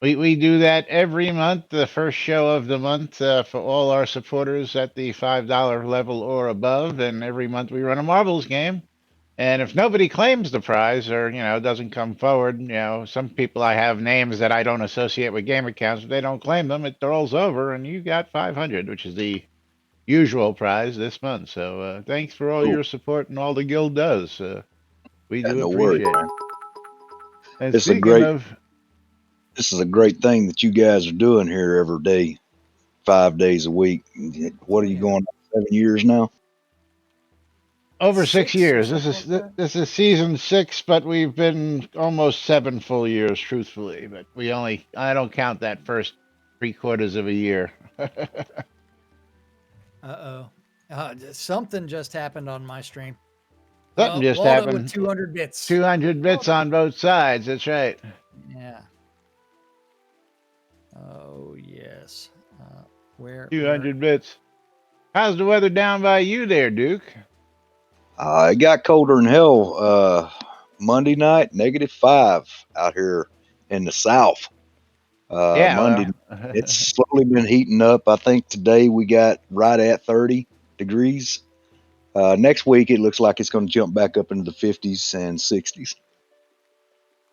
We do that every month, the first show of the month for all our supporters at the $5 level or above. And every month we run a marbles game. And if nobody claims the prize or, doesn't come forward, some people I have names that I don't associate with game accounts. If they don't claim them, it rolls over and you got 500, which is the usual prize this month. So thanks for all your support and all the guild does. We do No worries, appreciate it. man. And This is a great thing that you guys are doing here every day, 5 days a week. What are you going on, 7 years now? Over 6 years. This is season 6, but we've been almost 7 full years, truthfully. But I don't count that first 3/4 of a year. Something just happened on my stream. Something just Waldo happened. with 200 bits. 200 bits on both sides. That's right. Yeah. Oh yes. Where 200 bits. How's the weather down by you there, Duke? It got colder than hell. Monday night, -5 out here in the south. Monday, it's slowly been heating up. I think today we got right at 30 degrees. Next week, it looks like it's going to jump back up into the 50s and 60s.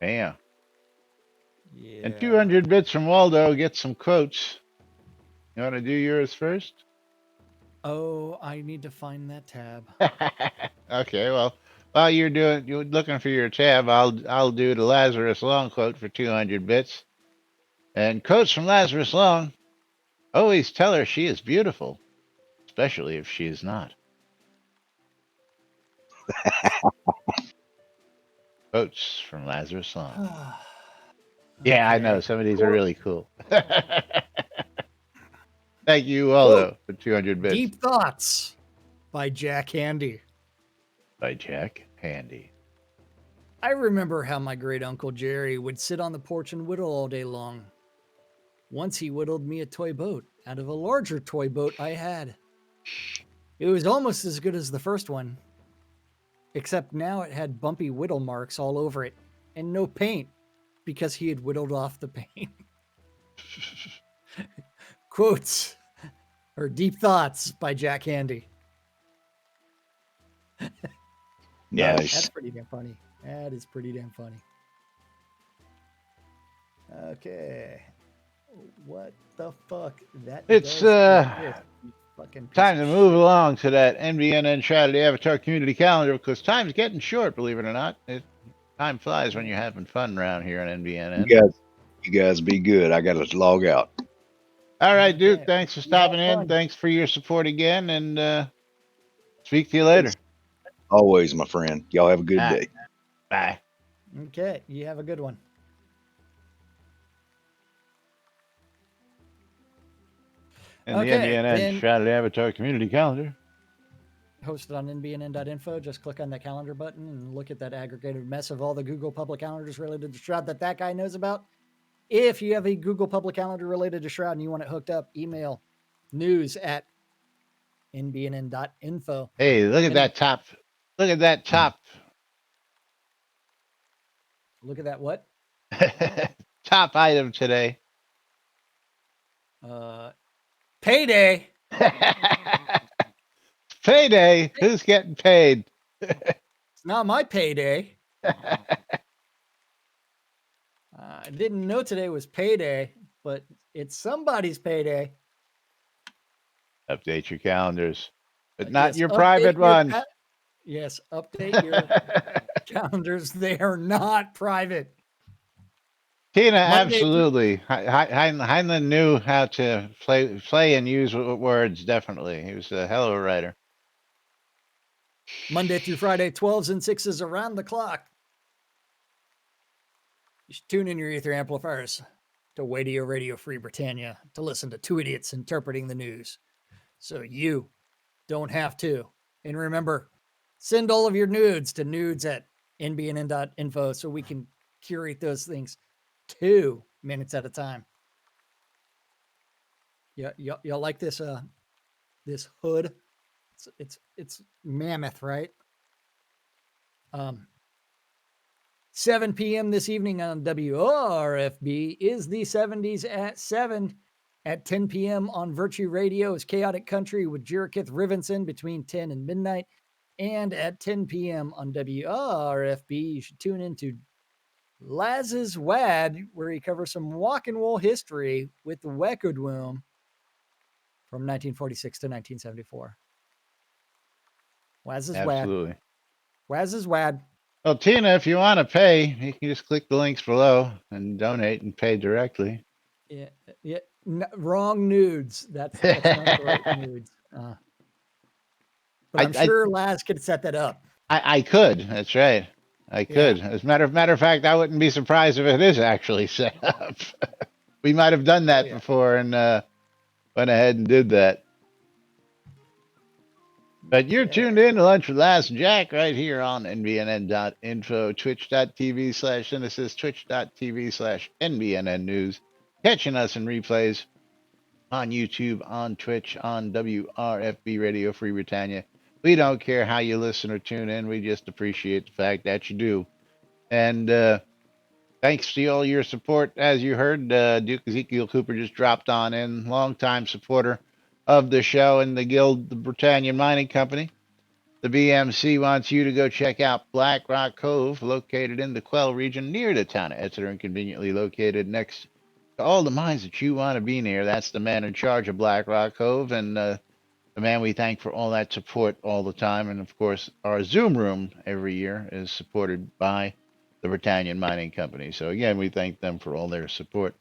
Damn. Yeah. And 200 bits from Waldo gets some quotes. You want to do yours first? Oh, I need to find that tab. Okay, well, while you're looking for your tab, I'll do the Lazarus Long quote for 200 bits. And quotes from Lazarus Long: always tell her she is beautiful, especially if she is not. Quotes from Lazarus Long. Yeah, I know some of these are really cool. Thank you, Waldo, for 200 bits. Deep Thoughts by Jack Handy. By Jack Handy. I remember how my great uncle Jerry would sit on the porch and whittle all day long. Once he whittled me a toy boat out of a larger toy boat I had. It was almost as good as the first one, except now it had bumpy whittle marks all over it and no paint because he had whittled off the paint. Quotes or Deep Thoughts by Jack Handy. Nice. That's pretty damn funny. That is pretty damn funny. Okay. What the fuck? It's time to move along to that NBNN Saturday Avatar Community Calendar because time's getting short, believe it or not. Time flies when you're having fun around here on NBNN. You guys be good. I got to log out. All right, Duke. Thanks for stopping in. Thanks for your support again, and speak to you later. Always, my friend. Y'all have a good day. Bye. Okay, you have a good one. And the NBNN Saturday Avatar Community Calendar. Hosted on nbnn.info. Just click on that calendar button and look at that aggregated mess of all the Google public calendars related to Shroud that guy knows about. If you have a Google public calendar related to Shroud and you want it hooked up, email news@nbnn.info. Hey, look at that top. Look at that top. Look at that what? Top item today. Payday. Payday. Who's getting paid? It's not my payday. I didn't know today was payday, but it's somebody's payday. Update your calendars, but not Yes, your update private your ones. yes, update your calendars. They are not private. Tina, Monday through absolutely. Heinlein knew how to play and use words. Definitely, he was a hell of a writer. Monday through Friday, 12s and 6s around the clock. You should tune in your ether amplifiers to Radio Free Britannia to listen to two idiots interpreting the news, so you don't have to. And remember, send all of your nudes to nudes@nbnn.info so we can curate those things 2 minutes at a time. Yeah, y'all like this this hood? It's mammoth, right? 7 p.m. this evening on WRFB is the 70s at 7. At 10 p.m. on Virtue Radio is Chaotic Country with Jirikith Rivenson between 10 and midnight. And at 10 p.m. on WRFB, you should tune into Laz's Wad, where he covers some walk and wool history with the Wekudwum from 1946 to 1974. Waz's Wad. Absolutely. Waz's Wad. Well, Tina, if you want to pay, you can just click the links below and donate and pay directly. Yeah. Wrong nudes. That's not the right nudes. But I'm sure Laz could set that up. I could. That's right. I could. Yeah. As a matter of fact, I wouldn't be surprised if it is actually set up. We might have done that before and went ahead and did that. But you're tuned in to Lunch with Laz and Jack right here on NBNN.info, twitch.tv/Genesis, twitch.tv/NBNN News. Catching us in replays on YouTube, on Twitch, on WRFB Radio Free Britannia. We don't care how you listen or tune in. We just appreciate the fact that you do. And thanks to all your support. As you heard, Duke Ezekiel Cooper just dropped on in, longtime supporter of the show and the Guild, the Britannia Mining Company. The BMC wants you to go check out Black Rock Cove, located in the Quell region near the town of Exeter and conveniently located next to all the mines that you want to be near. That's the man in charge of Black Rock Cove and the man we thank for all that support all the time. And of course, our Zoom room every year is supported by the Britannia Mining Company. So again, we thank them for all their support.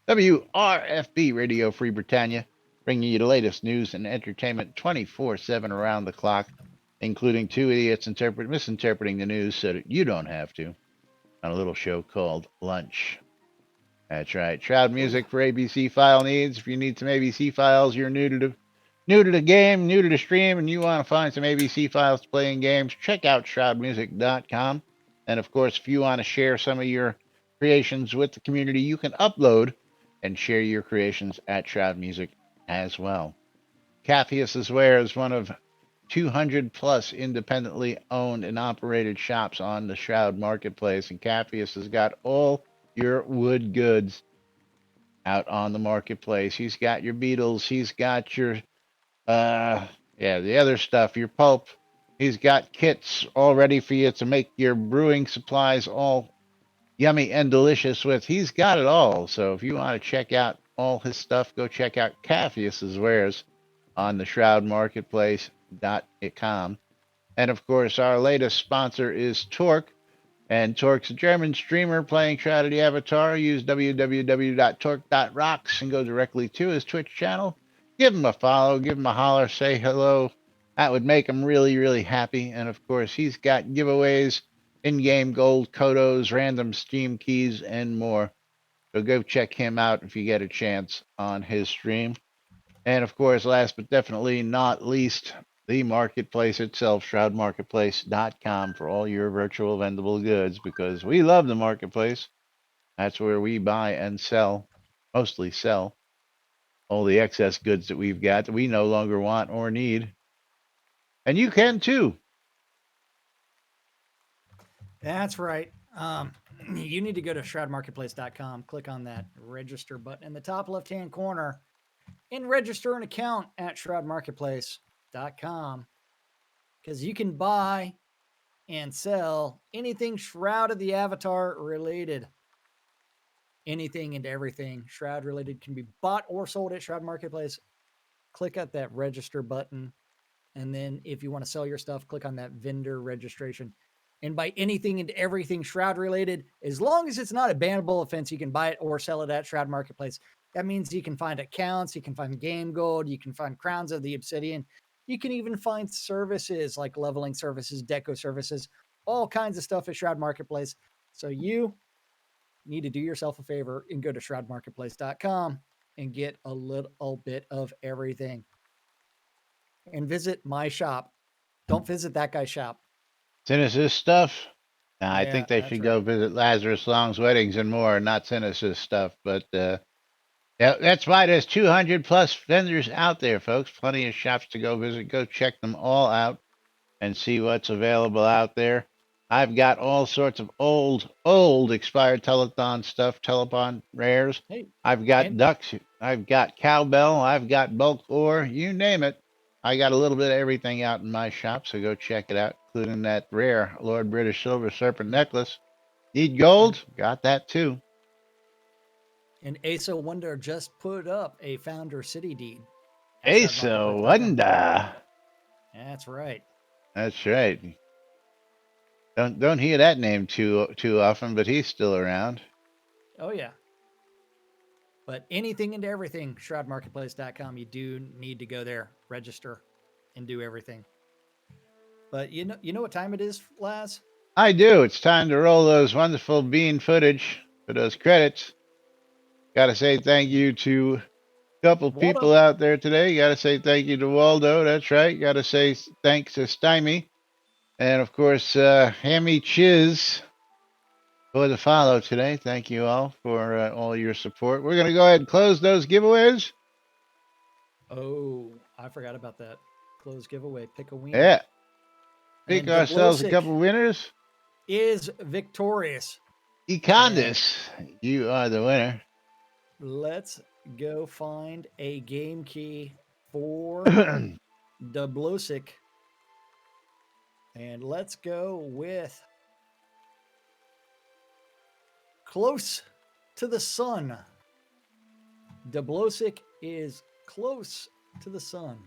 WRFB Radio Free Britannia, bringing you the latest news and entertainment 24/7 around the clock, including two idiots misinterpreting the news so that you don't have to, on a little show called Lunch. That's right. Shroud music for ABC file needs. If you need some ABC files, you're new to the game, new to the stream, and you want to find some ABC files to play in games, check out shroudmusic.com. And of course, if you want to share some of your creations with the community, you can upload and share your creations at Shroud Music as well. Capheus Ware is one of 200 plus independently owned and operated shops on the Shroud Marketplace, and Capheus has got all your wood goods out on the marketplace. He's got your beetles, he's got your the other stuff, your pulp. He's got kits all ready for you to make your brewing supplies all yummy and delicious with. He's got it all. So if you want to check out all his stuff, go check out Capheus' wares on the shroudmarketplace.com. And of course, our latest sponsor is Torque. And Torque's a German streamer playing Shroud of the Avatar. Use www.torque.rocks and go directly to his Twitch channel. Give him a follow, give him a holler, say hello. That would make him really, really happy. And of course, he's got giveaways, in-game gold, kodos, random Steam keys, and more. So go check him out if you get a chance on his stream. And of course, last but definitely not least, the marketplace itself, shroudmarketplace.com, for all your virtual vendable goods, because we love the marketplace. That's where we buy and sell, mostly sell, all the excess goods that we've got that we no longer want or need. And you can too. That's right. You need to go to shroudmarketplace.com, click on that register button in the top left-hand corner, and register an account at shroudmarketplace.com, because you can buy and sell anything Shroud of the Avatar related. Anything and everything Shroud related can be bought or sold at Shroud Marketplace click at that register button. And then if you want to sell your stuff, click on that vendor registration. And buy anything and everything Shroud related, as long as it's not a bannable offense, you can buy it or sell it at Shroud Marketplace. That means you can find accounts, you can find game gold, you can find crowns of the obsidian. You can even find services like leveling services, deco services, all kinds of stuff at Shroud Marketplace. So you need to do yourself a favor and go to shroudmarketplace.com and get a little bit of everything. And visit my shop. Don't visit that guy's shop. Cynicist stuff. Nah, I Yeah, think they that's should right. go visit Lazarus Long's weddings and more, not Cynicist stuff. But yeah, that's why there's 200 plus vendors out there, folks. Plenty of shops to go visit. Go check them all out and see what's available out there. I've got all sorts of old expired telethon stuff, telethon rares. Hey, I've got and ducks. I've got cowbell. I've got bulk ore. You name it. I got a little bit of everything out in my shop, so go check it out, including that rare Lord British Silver Serpent necklace. Need gold? Got that too. and Asa Wonder just put up a founder city deed. at Asa shroudmarketplace.com. Wonder. That's right. That's right. Don't hear that name too often, but he's still around. Oh yeah. But anything and everything, shroudmarketplace.com, you do need to go there, register, and do everything. But you know what time it is, Laz? I do. It's time to roll those wonderful bean footage for those credits. Got to say thank you to a couple Waldo. people out there today. Got to say thank you to Waldo. That's right. Got to say thanks to Stymie. And of course, Hammy Chiz for the follow today. Thank you all for all your support. We're going to go ahead and close those giveaways. Oh, I forgot about that. Close giveaway. Pick a winner. Yeah. Pick And ourselves a Dablosic couple winners. is victorious. Econdis, you are the winner. Let's go find a game key for Dablosic. And let's go with Close to the Sun. Dablosic is close to the sun.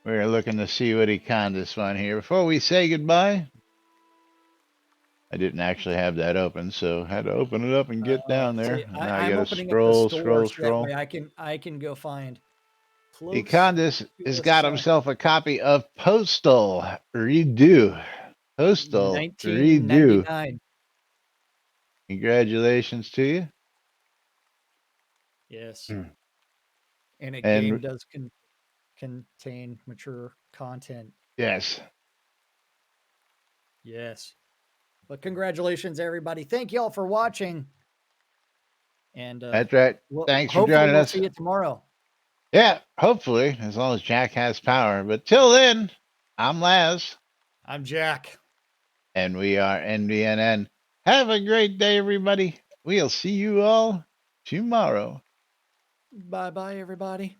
We're looking to see what Econdis won here. Before we say goodbye, I didn't actually have that open, so I had to open it up and get down there. See, Now I I'm got to opening up the scroll, store scroll. so that way I can go find Close Econdis to has the got Sun. himself a copy of Postal Redo. Postal Redo. 1999. Congratulations to you. Yes. Hmm. And a And- game does contain mature content. Yes. Yes. But congratulations, everybody. Thank you all for watching. And That's right. Thanks for hopefully joining we'll us. see you tomorrow. Yeah, hopefully, as long as Jack has power. But till then, I'm Laz. I'm Jack. And we are NBNN. Have a great day, everybody. We'll see you all tomorrow. Bye-bye, everybody.